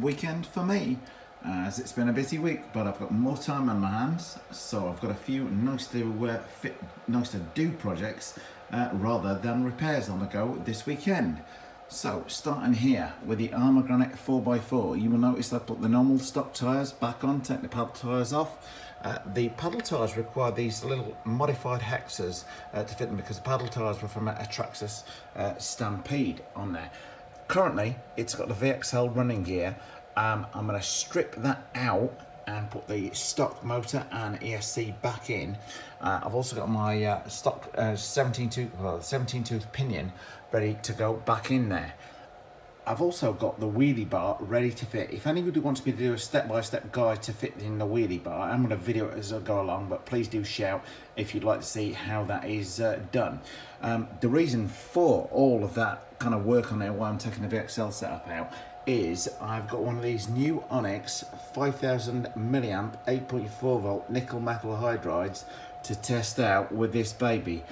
weekend for me, as it's been a busy week, but I've got more time on my hands, so I've got a few nice to do projects rather than repairs on the go this weekend. So starting here with the Arma 4x4, you will notice I put the normal stock tyres back on, take the paddle tyres off. The paddle tyres require these little modified hexers to fit them because the paddle tyres were from a Traxxas Stampede on there. Currently, it's got the VXL running gear. I'm going to strip that out and put the stock motor and ESC back in. I've also got my stock 17 tooth pinion ready to go back in there. I've also got the wheelie bar ready to fit. If anybody wants me to do a step-by-step guide to fit in the wheelie bar, I'm going to video it as I go along, but please do shout if you'd like to see how that is done. The reason for all of that kind of work on there while I'm taking the VXL setup out is I've got one of these new Onyx 5000 milliamp 8.4 volt nickel metal hydrides to test out with this baby.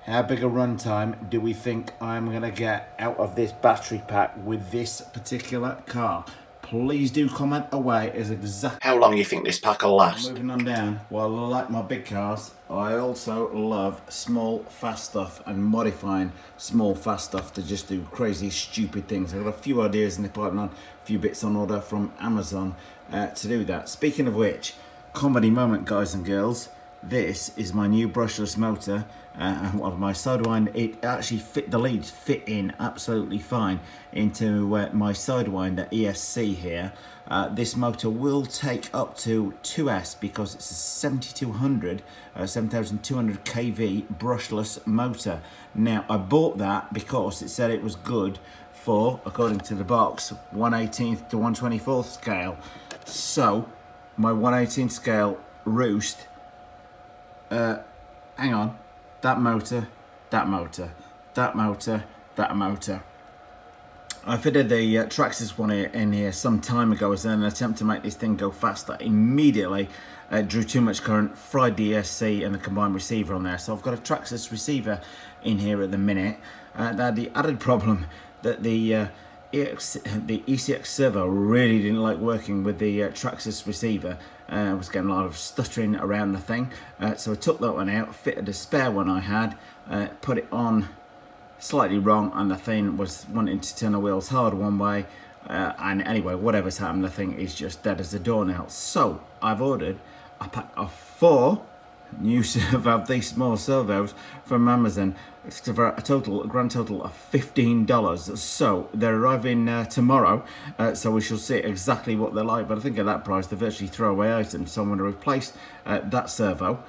How big a runtime do we think I'm going to get out of this battery pack with this particular car? Please do comment away as exactly how long you think this pack will last. Moving on down, while I like my big cars, I also love small fast stuff and modifying small fast stuff to just do crazy stupid things. I've got a few ideas in the pipeline, a few bits on order from Amazon to do that. Speaking of which, comedy moment guys and girls, this is my new brushless motor. Well, my sidewind, it actually fit, the leads fit in absolutely fine into my sidewinder ESC here. This motor will take up to 2S because it's a 7200 kV brushless motor. Now I bought that because it said it was good for, according to the box, 1/18 to 1/24 scale. So my 1/18 scale Roost, hang on, that motor, that motor, that motor, that motor. I fitted the Traxxas one in here some time ago as an attempt to make this thing go faster. Immediately drew too much current, fried the ESC and the combined receiver on there. So I've got a Traxxas receiver in here at the minute. The added problem that the ECX Servo really didn't like working with the Traxxas receiver. I was getting a lot of stuttering around the thing, so I took that one out, fitted a spare one I had, put it on slightly wrong, and the thing was wanting to turn the wheels hard one way, and anyway, whatever's happened, the thing is just dead as a doornail. So I've ordered a pack of 4 new of these small servos from Amazon for a grand total of $15. So they're arriving tomorrow, so we shall see exactly what they're like, but I think at that price they're virtually throwaway items. So I'm going to replace that servo,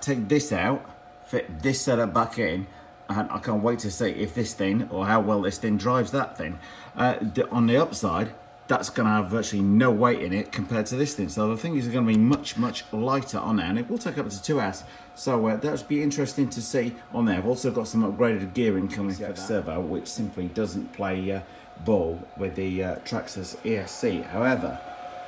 take this out, fit this setup back in, and I can't wait to see if this thing, or how well this thing drives that thing. On the upside, that's going to have virtually no weight in it compared to this thing, so the thing is going to be much lighter on there, and it will take up to 2S, so that would be interesting to see on there. I've also got some upgraded gearing coming for the Servo, which simply doesn't play ball with the Traxxas ESC. However,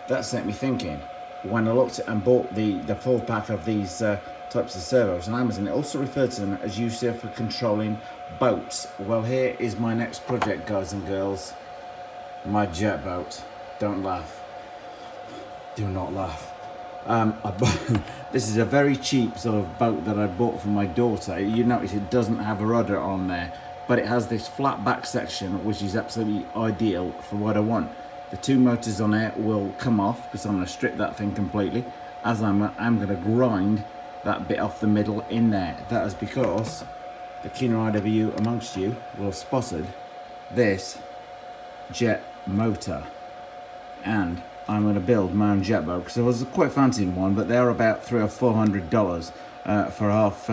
that set me thinking when I looked at and bought the full pack of these types of servos on Amazon. It also referred to them as used for controlling boats. Well, here is my next project, guys and girls. My jet boat. Don't laugh. Do not laugh. This is a very cheap sort of boat that I bought for my daughter. You notice it doesn't have a rudder on there, but it has this flat back section, which is absolutely ideal for what I want. The 2 motors on there will come off because I'm going to strip that thing completely, as I'm going to grind that bit off the middle in there. That is because the keen-eyed of you amongst you will have spotted this jet motor, and I'm going to build my own jet boat because I was quite fancying one, but they're about $300 or $400 for a half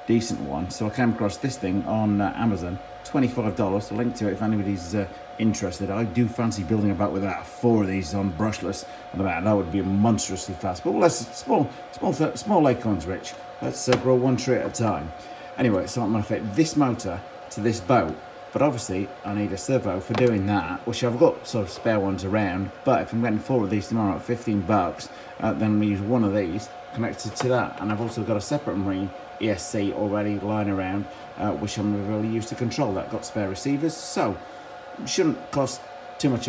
decent one. So I came across this thing on Amazon, $25. I'll link to it if anybody's interested. I do fancy building a boat with about 4 of these on brushless, and about that would be monstrously fast. But let's small acorns, Rich. Let's grow one tree at a time. Anyway, so I'm going to fit this motor to this boat. But obviously I need a servo for doing that, which I've got sort of spare ones around, but if I'm getting 4 of these tomorrow at $15, then we use one of these connected to that. And I've also got a separate marine ESC already lying around, which I'm going to really use to control that. Got spare receivers, so it shouldn't cost too much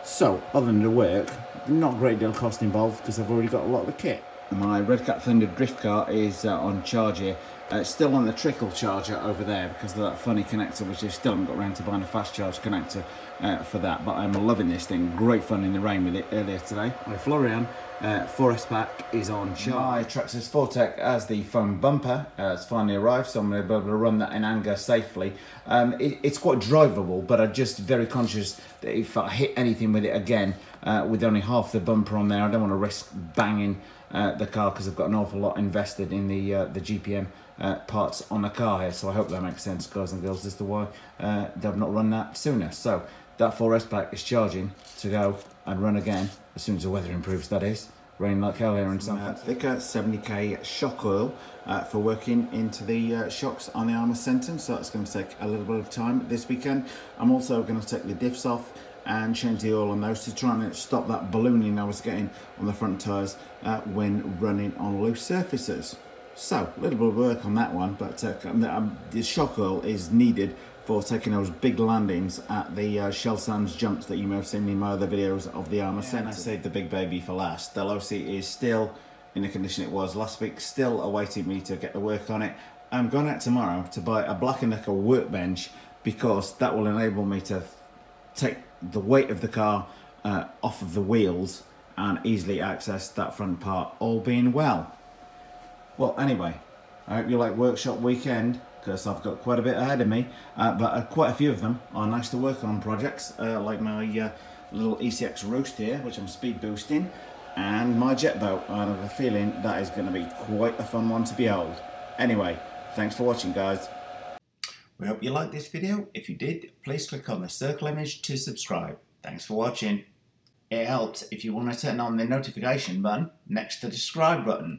So, other than the work, not a great deal of cost involved because I've already got a lot of the kit. My Red Cat Thunder drift car is on charge here. Still on the trickle charger over there because of that funny connector, which I still haven't got around to buying a fast charge connector for that. But I'm loving this thing. Great fun in the rain with it earlier today. My Florian 4S pack is on charge. My Traxxas Fortec has the foam bumper. It's finally arrived, so I'm going to be able to run that in anger safely. It's quite drivable, but I'm just very conscious that if I hit anything with it again, with only half the bumper on there, I don't want to risk banging the car because I've got an awful lot invested in the GPM parts on the car here. So I hope that makes sense, guys and girls, as to why they've not run that sooner. So that 4S pack is charging to go and run again as soon as the weather improves, that is. Rain like hell here in San thicker 70k shock oil for working into the shocks on the Arma Senton, so that's going to take a little bit of time this weekend. I'm also going to take the diffs off and change the oil on those to try and stop that ballooning I was getting on the front tyres when running on loose surfaces. So a little bit of work on that one, but the shock oil is needed for taking those big landings at the Shell Sands jumps that you may have seen in my other videos of the Arma Senton. I saved the big baby for last. The low seat is still in the condition it was last week, still awaiting me to get the work on it. I'm going out tomorrow to buy a Black & Decker workbench because that will enable me to take the weight of the car off of the wheels and easily access that front part, all being well. Well, anyway, I hope you like workshop weekend because I've got quite a bit ahead of me, but quite a few of them are nice to work on projects, like my little ECX Roost here, which I'm speed boosting, and my jet boat. I have a feeling that is going to be quite a fun one to behold. Anyway, thanks for watching, guys. We hope you liked this video. If you did, please click on the circle image to subscribe. Thanks for watching. It helps if you want to turn on the notification button next to the subscribe button.